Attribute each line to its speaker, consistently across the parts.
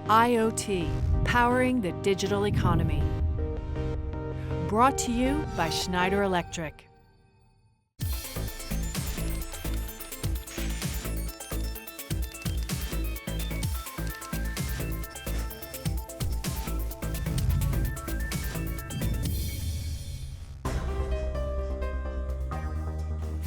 Speaker 1: I.O.T. Powering the Digital Economy. Brought to you by Schneider Electric.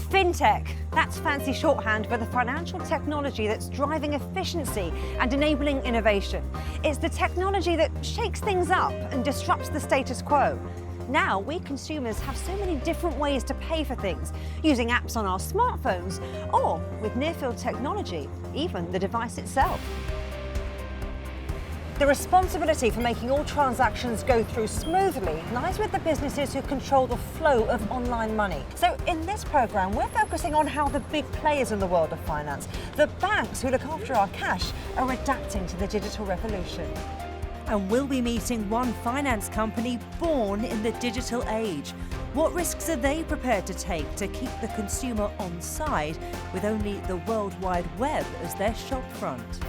Speaker 2: FinTech, that's fancy shorthand for the financial technology that's driving efficiency and enabling innovation. It's the technology that shakes things up and disrupts the status quo. Now, we consumers have so many different ways to pay for things, using apps on our smartphones or with near-field technology, even the device itself. The responsibility for making all transactions go through smoothly lies with the businesses who control the flow of online money. So in this programme, we're focusing on how the big players in the world of finance, the banks who look after our cash, are adapting to the digital revolution.
Speaker 3: And we'll be meeting one finance company born in the digital age. What risks are they prepared to take to keep the consumer on side with only the World Wide Web as their shop front?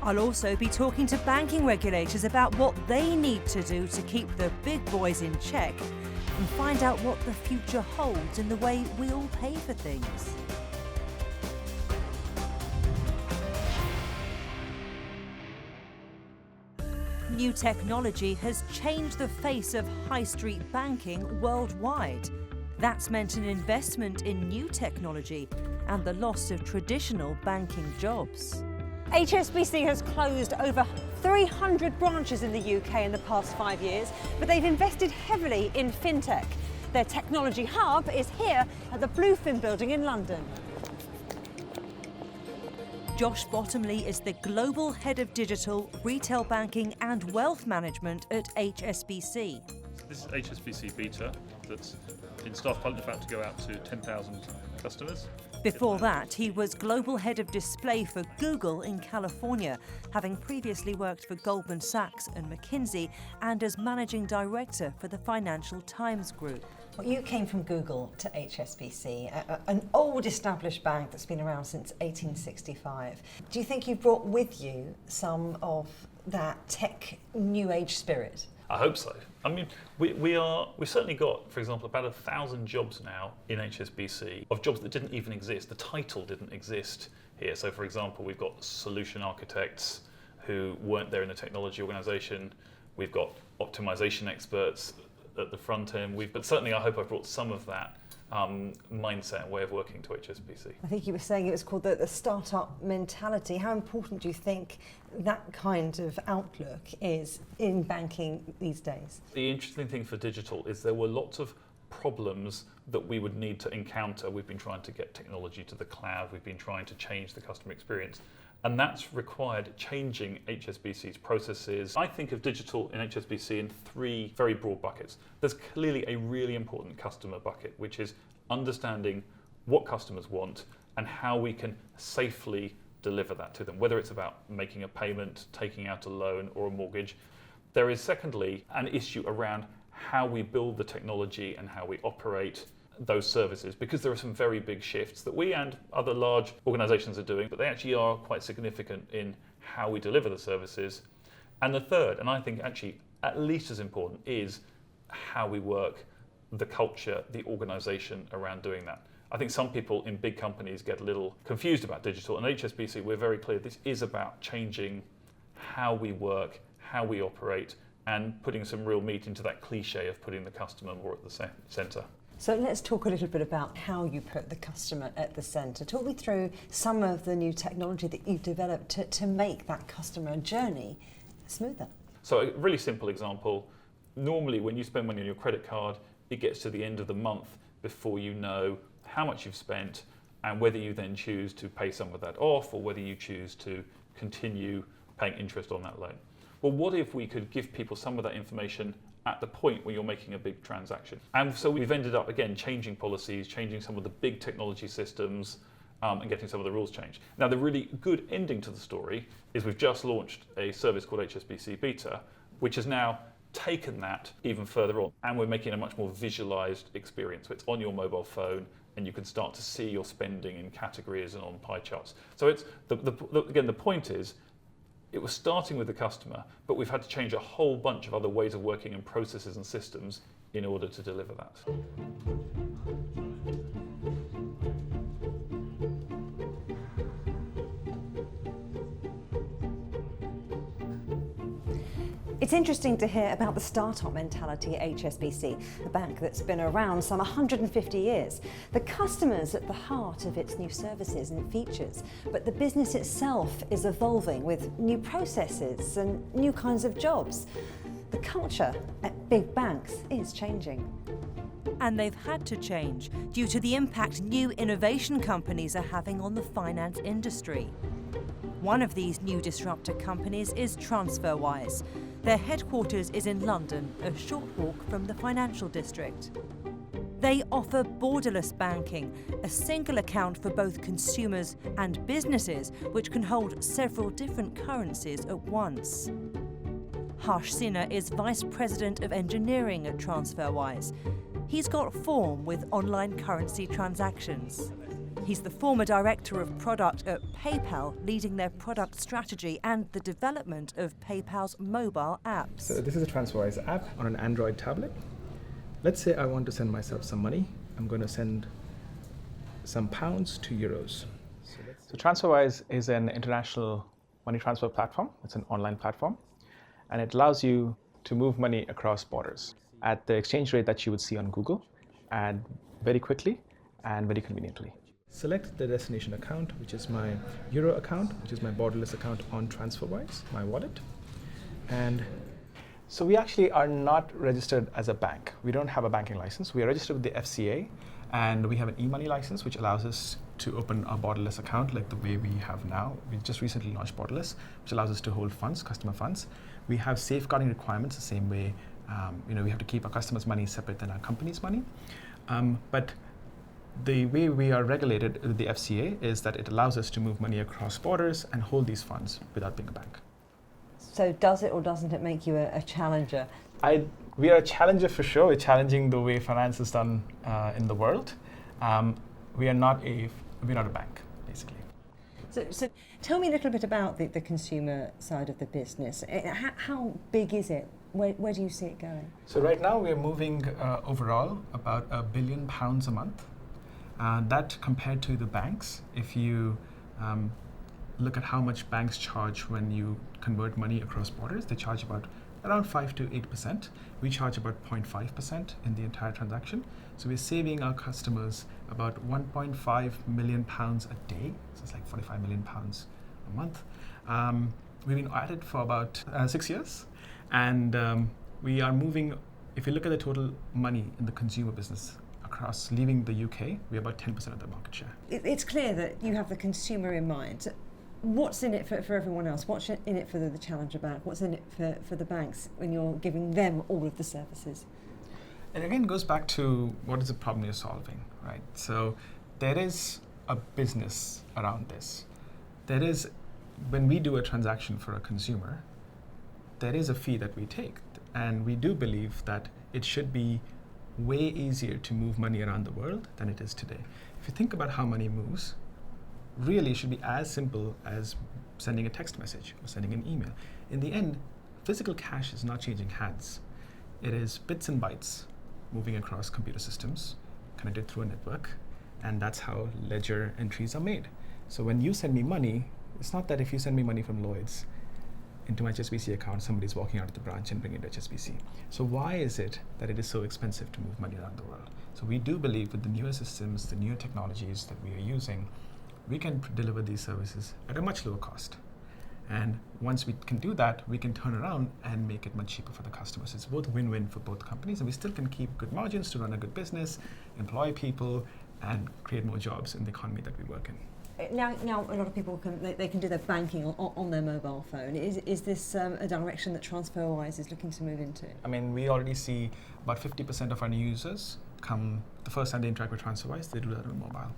Speaker 3: I'll also be talking to banking regulators about what they need to do to keep the big boys in check and find out what the future holds in the way we all pay for things. New technology has changed the face of high street banking worldwide. That's meant an investment in new technology and the loss of traditional banking jobs.
Speaker 2: HSBC has closed over 300 branches in the UK in the past 5 years, but they've invested heavily in fintech. Their technology hub is here at the Bluefin building in London.
Speaker 3: Josh Bottomley is the Global Head of Digital, Retail Banking and Wealth Management at HSBC.
Speaker 4: This is HSBC Beta that's in staff pilot, about to go out to 10,000 customers.
Speaker 3: Before that, he was Global Head of Display for Google in California, having previously worked for Goldman Sachs and McKinsey and as Managing Director for the Financial Times Group.
Speaker 2: Well, you came from Google to HSBC, an old established bank that's been around since 1865. Do you think you brought with you some of that tech new age spirit?
Speaker 4: I hope so. I mean, we've certainly got, for example, about 1,000 jobs now in HSBC of jobs that didn't even exist. The title didn't exist here. So, for example, we've got solution architects who weren't there in the technology organisation. We've got optimization experts at the front end. But certainly, I hope I brought some of that mindset and way of working to HSBC.
Speaker 2: I think you were saying it was called the startup mentality. How important do you think that kind of outlook is in banking these days?
Speaker 4: The interesting thing for digital is there were lots of problems that we would need to encounter. We've been trying to get technology to the cloud. We've been trying to change the customer experience. And that's required changing HSBC's processes. I think of digital in HSBC in three very broad buckets. There's clearly a really important customer bucket, which is understanding what customers want and how we can safely deliver that to them, whether it's about making a payment, taking out a loan or a mortgage. There is secondly an issue around how we build the technology and how we operate those services, because there are some very big shifts that we and other large organisations are doing, but they actually are quite significant in how we deliver the services. And the third, and I think actually at least as important, is how we work, the culture, the organisation around doing that. I think some people in big companies get a little confused about digital, and HSBC, we're very clear this is about changing how we work, how we operate, and putting some real meat into that cliche of putting the customer more at the centre.
Speaker 2: So let's talk a little bit about how you put the customer at the centre. Talk me through some of the new technology that you've developed to make that customer journey smoother.
Speaker 4: So a really simple example, normally when you spend money on your credit card, it gets to the end of the month before you know how much you've spent and whether you then choose to pay some of that off or whether you choose to continue paying interest on that loan. Well, what if we could give people some of that information at the point where you're making a big transaction? And so we've ended up, again, changing policies, changing some of the big technology systems, and getting some of the rules changed. Now, the really good ending to the story is we've just launched a service called HSBC Beta, which has now taken that even further on, and we're making a much more visualized experience. So it's on your mobile phone, and you can start to see your spending in categories and on pie charts. So it's again, the point is, it was starting with the customer, but we've had to change a whole bunch of other ways of working and processes and systems in order to deliver that.
Speaker 2: It's interesting to hear about the startup mentality at HSBC, a bank that's been around some 150 years. The customer's at the heart of its new services and features, but the business itself is evolving with new processes and new kinds of jobs. The culture at big banks is changing.
Speaker 3: And they've had to change due to the impact new innovation companies are having on the finance industry. One of these new disruptor companies is Transferwise. Their headquarters is in London, a short walk from the financial district. They offer borderless banking, a single account for both consumers and businesses, which can hold several different currencies at once. Harsh Sinha is Vice President of Engineering at Transferwise. He's got form with online currency transactions. He's the former director of product at PayPal, leading their product strategy and the development of PayPal's mobile apps.
Speaker 5: So this is a Transferwise app on an Android tablet. Let's say I want to send myself some money. I'm going to send some pounds to euros.
Speaker 6: So Transferwise is an international money transfer platform. It's an online platform, and it allows you to move money across borders at the exchange rate that you would see on Google, and very quickly and very conveniently.
Speaker 5: Select the destination account, which is my Euro account, which is my borderless account on Transferwise, my wallet. And
Speaker 6: so we actually are not registered as a bank. We don't have a banking license. We are registered with the FCA, and we have an e-money license, which allows us to open a borderless account like the way we have now. We just recently launched borderless, which allows us to hold funds, customer funds. We have safeguarding requirements the same way. We have to keep our customers' money separate than our company's money. But the way we are regulated with the FCA is that it allows us to move money across borders and hold these funds without being a bank.
Speaker 2: So does it or doesn't it make you a challenger?
Speaker 6: We are a challenger for sure. We're challenging the way finance is done in the world. We're not a bank, basically.
Speaker 2: So tell me a little bit about the consumer side of the business. How big is it? Where do you see it going?
Speaker 6: So right now we're moving overall about £1 billion a month. That compared to the banks, if you look at how much banks charge when you convert money across borders, they charge about around 5 to 8%. We charge about 0.5% in the entire transaction. So we're saving our customers about £1.5 million a day. So it's like £45 million a month. We've been at it for about 6 years. And we are moving, if you look at the total money in the consumer business across leaving the UK, we're about 10% of the market share.
Speaker 2: It's clear that you have the consumer in mind. What's in it for everyone else? What's in it for the challenger bank? What's in it for the banks when you're giving them all of the services?
Speaker 6: And again, it goes back to what is the problem you're solving, right? So there is a business around this. There is, when we do a transaction for a consumer, there is a fee that we take. And we do believe that it should be way easier to move money around the world than it is today. If you think about how money moves, really it should be as simple as sending a text message or sending an email. In the end, physical cash is not changing hands. It is bits and bytes moving across computer systems connected through a network, and that's how ledger entries are made. So when you send me money, it's not that if you send me money from Lloyd's into my HSBC account, somebody's walking out of the branch and bringing it to HSBC. So why is it that it is so expensive to move money around the world? So we do believe with the newer systems, the newer technologies that we are using, we can deliver these services at a much lower cost. And once we can do that, we can turn around and make it much cheaper for the customers. It's both win-win for both companies, and we still can keep good margins to run a good business, employ people, and create more jobs in the economy that we work in.
Speaker 2: Now a lot of people can do their banking on their mobile phone. Is this a direction that Transferwise is looking to move into?
Speaker 6: I mean, we already see about 50% of our new users come, the first time they interact with Transferwise, they do that on mobile.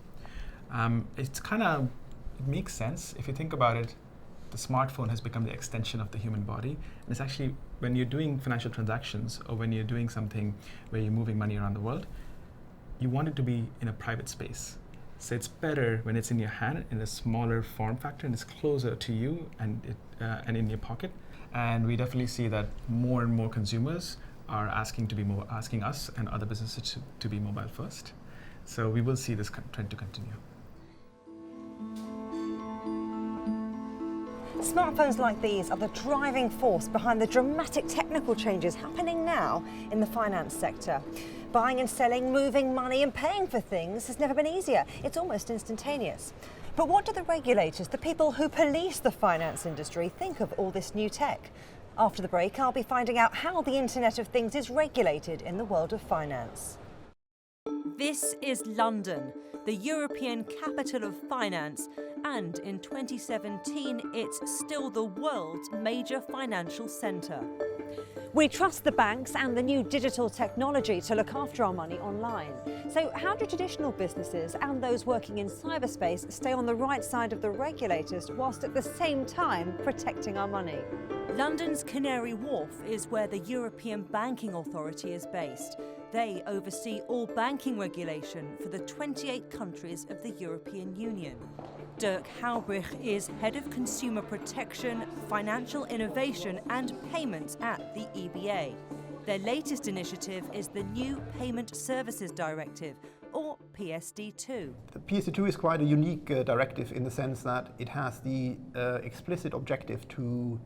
Speaker 6: It makes sense. If you think about it, the smartphone has become the extension of the human body. And it's actually, when you're doing financial transactions or when you're doing something where you're moving money around the world, you want it to be in a private space. So it's better when it's in your hand in a smaller form factor and it's closer to you and in your pocket. And we definitely see that more and more consumers are asking us and other businesses to be mobile first. So we will see this trend to continue.
Speaker 2: Smartphones like these are the driving force behind the dramatic technical changes happening now in the finance sector. Buying and selling, moving money and paying for things has never been easier. It's almost instantaneous. But what do the regulators, the people who police the finance industry, think of all this new tech? After the break, I'll be finding out how the Internet of Things is regulated in the world of finance.
Speaker 3: This is London, the European capital of finance, and in 2017 it's still the world's major financial centre.
Speaker 2: We trust the banks and the new digital technology to look after our money online. So how do traditional businesses and those working in cyberspace stay on the right side of the regulators whilst at the same time protecting our money?
Speaker 3: London's Canary Wharf is where the European Banking Authority is based. They oversee all banking regulation for the 28 countries of the European Union. Dirk Haubrich is Head of Consumer Protection, Financial Innovation and Payments at the EBA. Their latest initiative is the new Payment Services Directive, or PSD2.
Speaker 7: The PSD2 is quite a unique directive in the sense that it has the explicit objective to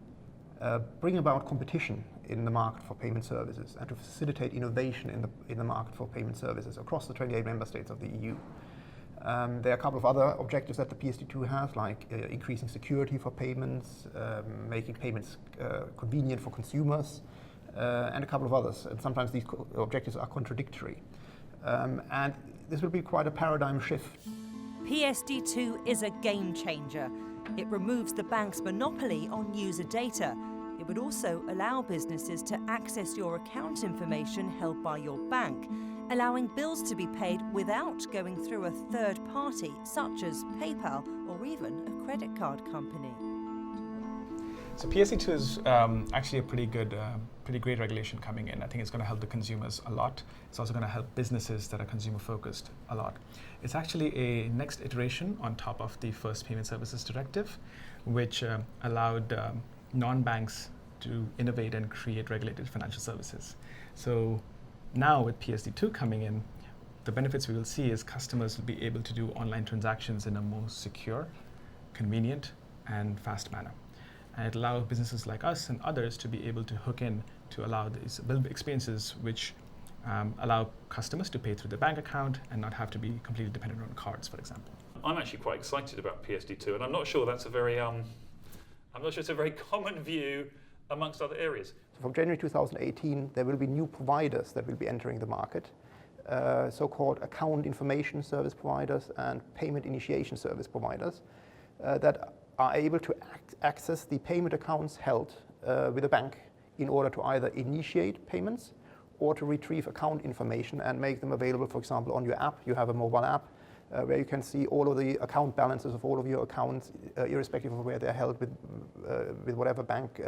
Speaker 7: bring about competition in the market for payment services and to facilitate innovation in the market for payment services across the 28 member states of the EU. There are a couple of other objectives that the PSD2 has, like increasing security for payments, making payments convenient for consumers, and a couple of others. And sometimes these objectives are contradictory. And this will be quite a paradigm shift.
Speaker 3: PSD2 is a game changer. It removes the bank's monopoly on user data. It would also allow businesses to access your account information held by your bank, allowing bills to be paid without going through a third party, such as PayPal or even a credit card company.
Speaker 6: So PSD2 is actually a pretty great regulation coming in. I think it's going to help the consumers a lot. It's also going to help businesses that are consumer focused a lot. It's actually a next iteration on top of the first Payment Services Directive, which allowed non-banks to innovate and create regulated financial services. So now with PSD2 coming in, the benefits we will see is customers will be able to do online transactions in a more secure, convenient, and fast manner. And it allows businesses like us and others to be able to hook in to allow these build experiences which allow customers to pay through their bank account and not have to be completely dependent on cards, for example.
Speaker 4: I'm actually quite excited about PSD2, and I'm not sure that's a very it's a very common view amongst other areas.
Speaker 7: From January 2018, there will be new providers that will be entering the market, so-called account information service providers and payment initiation service providers that are able to access the payment accounts held with a bank in order to either initiate payments or to retrieve account information and make them available, for example, on your app. You have a mobile app where you can see all of the account balances of all of your accounts, irrespective of where they're held with whatever bank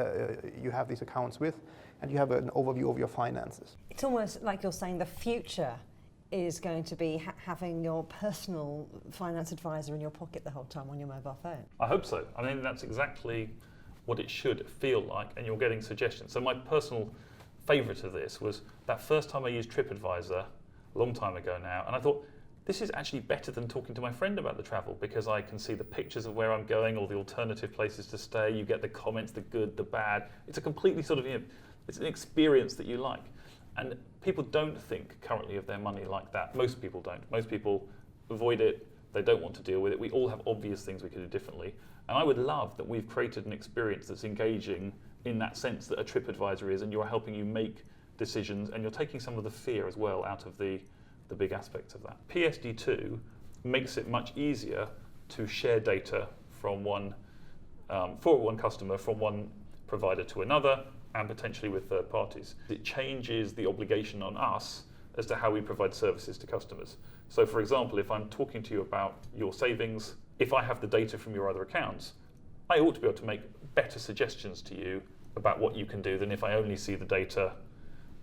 Speaker 7: you have these accounts with, and you have an overview of your finances.
Speaker 2: It's almost like you're saying the future is going to be having your personal finance advisor in your pocket the whole time on your mobile phone.
Speaker 4: I hope so. I mean, that's exactly what it should feel like, and you're getting suggestions. So my personal favourite of this was that first time I used TripAdvisor, a long time ago now, and I thought, this is actually better than talking to my friend about the travel, because I can see the pictures of where I'm going, all the alternative places to stay, you get the comments, the good, the bad. It's a completely sort of, it's an experience that you like. And people don't think currently of their money like that. Most people don't. Most people avoid it, they don't want to deal with it. We all have obvious things we could do differently. And I would love that we've created an experience that's engaging in that sense that a TripAdvisor is, and you're helping you make decisions, and you're taking some of the fear as well out of the big aspects of that. PSD2 makes it much easier to share data from for one customer from one provider to another, and potentially with third parties. It changes the obligation on us as to how we provide services to customers. So for example, if I'm talking to you about your savings, if I have the data from your other accounts, I ought to be able to make better suggestions to you about what you can do than if I only see the data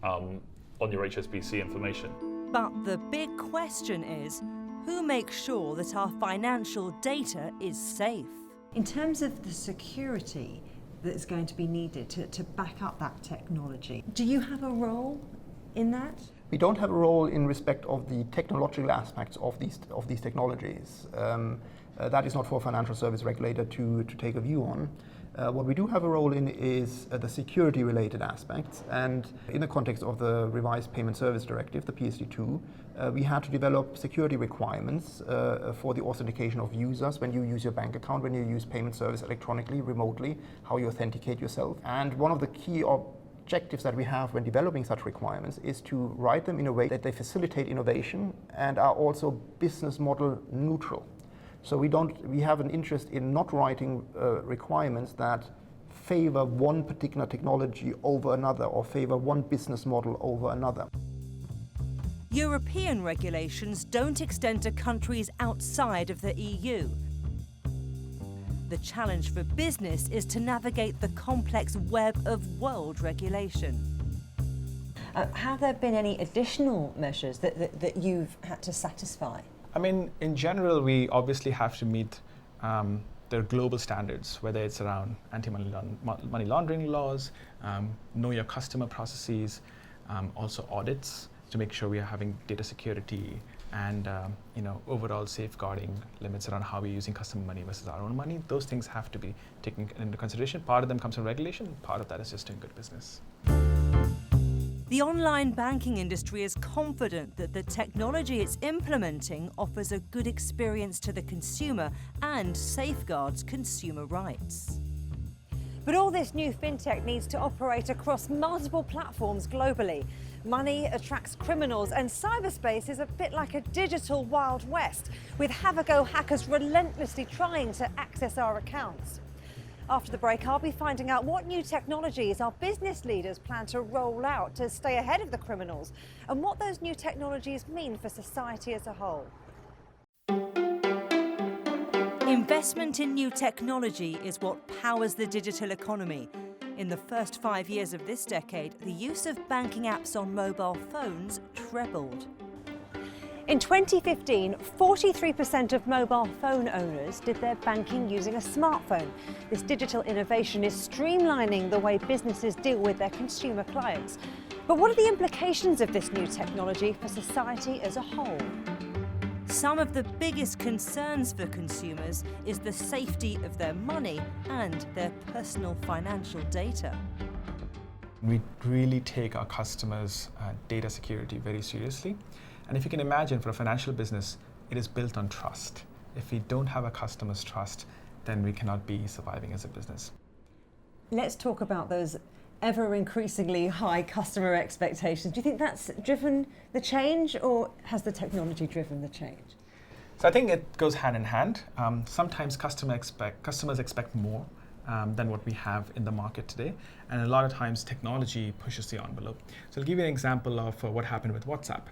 Speaker 4: on your HSBC information.
Speaker 3: But the big question is, who makes sure that our financial data is safe?
Speaker 2: In terms of the security that's going to be needed to back up that technology, do you have a role in that?
Speaker 7: We don't have a role in respect of the technological aspects of these technologies. That is not for a financial service regulator to take a view on. What we do have a role in is the security-related aspects, and in the context of the revised Payment Service Directive, the PSD2, we had to develop security requirements for the authentication of users when you use your bank account, when you use payment service electronically, remotely, how you authenticate yourself. And one of the key objectives that we have when developing such requirements is to write them in a way that they facilitate innovation and are also business model neutral. So we have an interest in not writing requirements that favor one particular technology over another or favor one business model over another.
Speaker 3: European regulations don't extend to countries outside of the EU. The challenge for business is to navigate the complex web of world regulation.
Speaker 2: Have there been any additional measures that you've had to satisfy?
Speaker 6: I mean, in general, we obviously have to meet their global standards, whether it's around anti-money laundering laws, know your customer processes, also audits to make sure we are having data security and overall safeguarding limits around how we're using customer money versus our own money. Those things have to be taken into consideration. Part of them comes from regulation, part of that is just doing good business.
Speaker 3: The online banking industry is confident that the technology it's implementing offers a good experience to the consumer and safeguards consumer rights.
Speaker 2: But all this new fintech needs to operate across multiple platforms globally. Money attracts criminals, and cyberspace is a bit like a digital Wild West, with have-a-go hackers relentlessly trying to access our accounts. After the break, I'll be finding out what new technologies our business leaders plan to roll out to stay ahead of the criminals, and what those new technologies mean for society as a whole.
Speaker 3: Investment in new technology is what powers the digital economy. In the first 5 years of this decade, the use of banking apps on mobile phones trebled.
Speaker 2: In 2015, 43% of mobile phone owners did their banking using a smartphone. This digital innovation is streamlining the way businesses deal with their consumer clients. But what are the implications of this new technology for society as a whole?
Speaker 3: Some of the biggest concerns for consumers is the safety of their money and their personal financial data.
Speaker 6: We really take our customers' data security very seriously. And if you can imagine, for a financial business, it is built on trust. If we don't have a customer's trust, then we cannot be surviving as a business.
Speaker 2: Let's talk about those ever increasingly high customer expectations. Do you think that's driven the change, or has the technology driven the change?
Speaker 6: So I think it goes hand in hand. Sometimes customers expect more than what we have in the market today. And a lot of times technology pushes the envelope. So I'll give you an example of what happened with WhatsApp.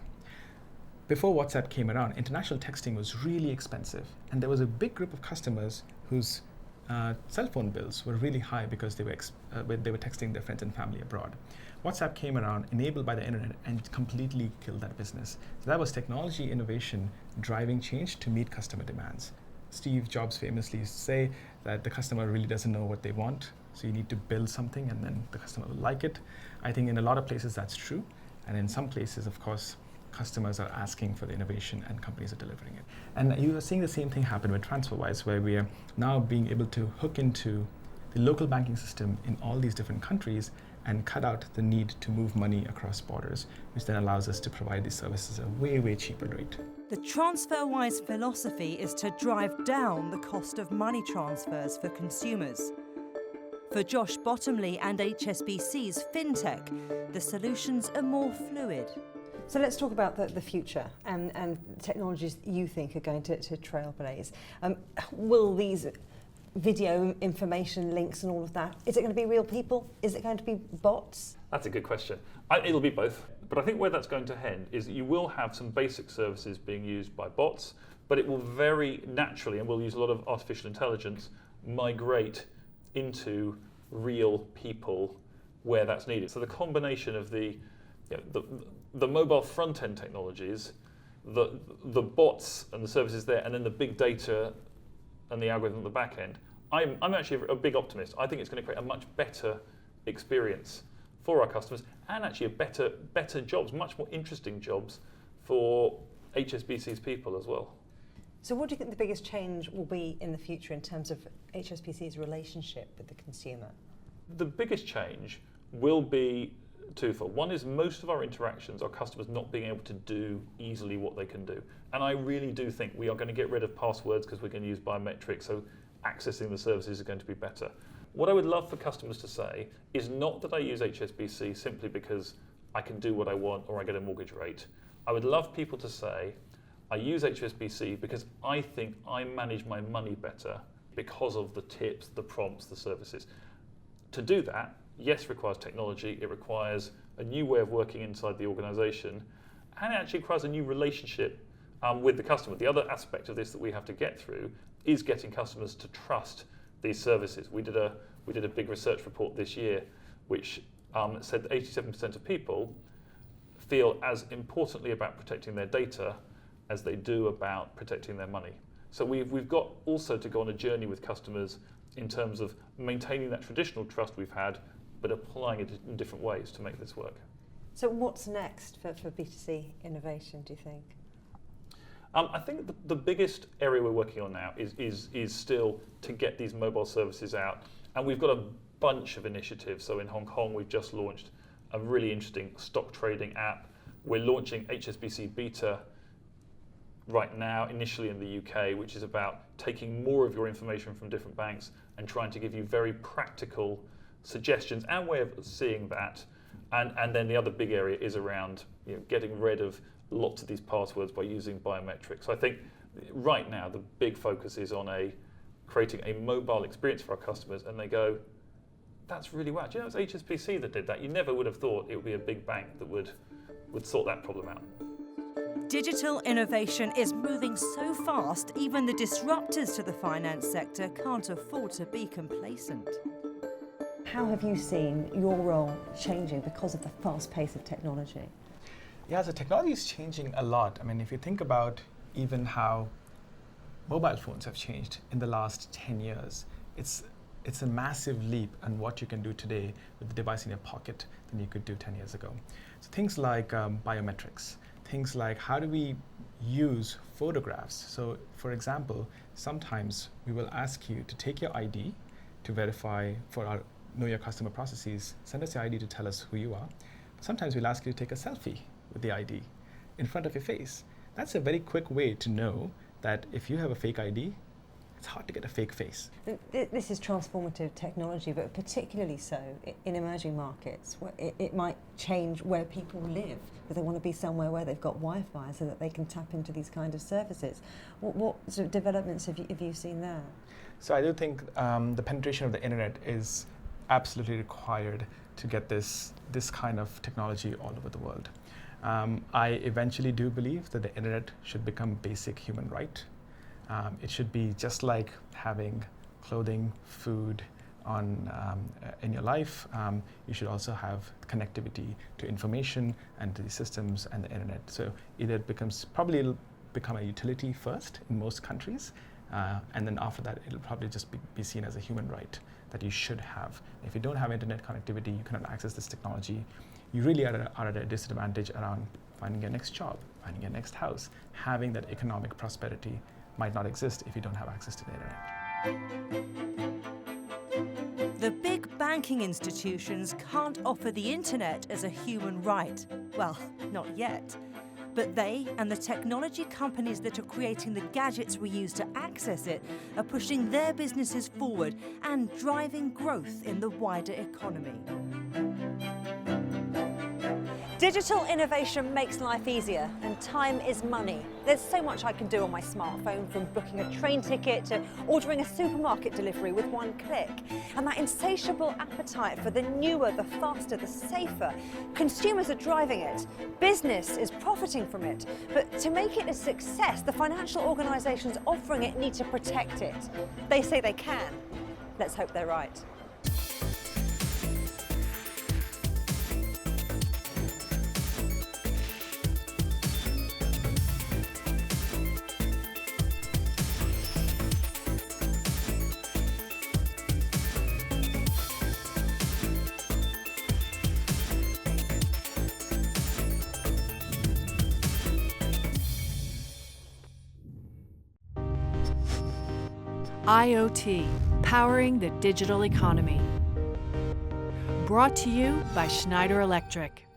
Speaker 6: Before WhatsApp came around, international texting was really expensive. And there was a big group of customers whose cell phone bills were really high because they were texting their friends and family abroad. WhatsApp came around, enabled by the internet, and completely killed that business. So that was technology innovation driving change to meet customer demands. Steve Jobs famously used to say that the customer really doesn't know what they want, so you need to build something and then the customer will like it. I think in a lot of places that's true, and in some places, of course, customers are asking for the innovation and companies are delivering it. And you are seeing the same thing happen with Transferwise, where we are now being able to hook into the local banking system in all these different countries and cut out the need to move money across borders, which then allows us to provide these services at a way, way cheaper rate.
Speaker 3: The Transferwise philosophy is to drive down the cost of money transfers for consumers. For Josh Bottomley and HSBC's FinTech, the solutions are more fluid.
Speaker 2: So let's talk about the future and technologies you think are going to trailblaze. Will these video information links and all of that, is it going to be real people? Is it going to be bots?
Speaker 4: That's a good question. It'll be both. But I think where that's going to end is that you will have some basic services being used by bots, but it will very naturally, and we'll use a lot of artificial intelligence, migrate into real people where that's needed. So the combination of the mobile front-end technologies, the bots and the services there, and then the big data and the algorithm at the back end, I'm actually a big optimist. I think it's going to create a much better experience for our customers, and actually a better jobs, much more interesting jobs for HSBC's people as well.
Speaker 2: So what do you think the biggest change will be in the future in terms of HSBC's relationship with the consumer?
Speaker 4: The biggest change will be twofold. One is most of our interactions are customers not being able to do easily what they can do. And I really do think we are going to get rid of passwords because we're going to use biometrics, so accessing the services is going to be better. What I would love for customers to say is not that I use HSBC simply because I can do what I want or I get a mortgage rate. I would love people to say, I use HSBC because I think I manage my money better because of the tips, the prompts, the services. To do that, yes, requires technology, it requires a new way of working inside the organisation, and it actually requires a new relationship with the customer. The other aspect of this that we have to get through is getting customers to trust these services. We did a big research report this year which said that 87% of people feel as importantly about protecting their data as they do about protecting their money. So we've got also to go on a journey with customers in terms of maintaining that traditional trust we've had, but applying it in different ways to make this work.
Speaker 2: So what's next for B2C innovation, do you think?
Speaker 4: I think the biggest area we're working on now is still to get these mobile services out. And we've got a bunch of initiatives. So in Hong Kong, we've just launched a really interesting stock trading app. We're launching HSBC Beta right now, initially in the UK, which is about taking more of your information from different banks and trying to give you very practical suggestions and way of seeing that. And then the other big area is around getting rid of lots of these passwords by using biometrics. So I think right now the big focus is on creating a mobile experience for our customers, and they go, that's really wow. Do you know it's HSBC that did that? You never would have thought it would be a big bank that would sort that problem out.
Speaker 3: Digital innovation is moving so fast, even the disruptors to the finance sector can't afford to be complacent.
Speaker 2: How have you seen your role changing because of the fast pace of technology?
Speaker 6: Yeah, so technology is changing a lot. I mean, if you think about even how mobile phones have changed in the last 10 years, it's a massive leap on what you can do today with the device in your pocket than you could do 10 years ago. So things like biometrics, things like how do we use photographs. So for example, sometimes we will ask you to take your ID to verify for our Know Your Customer processes, send us your ID to tell us who you are. Sometimes we'll ask you to take a selfie with the ID in front of your face. That's a very quick way to know that if you have a fake ID, it's hard to get a fake face.
Speaker 2: This is transformative technology, but particularly so in emerging markets, where it might change where people live, because they want to be somewhere where they've got Wi-Fi so that they can tap into these kind of services. What sort of developments have you seen there?
Speaker 6: So I do think the penetration of the internet is absolutely required to get this kind of technology all over the world. I eventually do believe that the internet should become basic human right. It should be just like having clothing, food in your life. You should also have connectivity to information and to the systems and the internet. So either it'll become a utility first in most countries, and then after that it'll probably just be seen as a human right that you should have. If you don't have internet connectivity, you cannot access this technology. You really are at a disadvantage around finding your next job, finding your next house. Having that economic prosperity might not exist if you don't have access to the internet.
Speaker 3: The big banking institutions can't offer the internet as a human right. Well, not yet. But they and the technology companies that are creating the gadgets we use to access it are pushing their businesses forward and driving growth in the wider economy.
Speaker 2: Digital innovation makes life easier, and time is money. There's so much I can do on my smartphone, from booking a train ticket to ordering a supermarket delivery with one click. And that insatiable appetite for the newer, the faster, the safer. Consumers are driving it. Business is profiting from it. But to make it a success, the financial organisations offering it need to protect it. They say they can. Let's hope they're right.
Speaker 1: I.O.T. Powering the Digital Economy. Brought to you by Schneider Electric.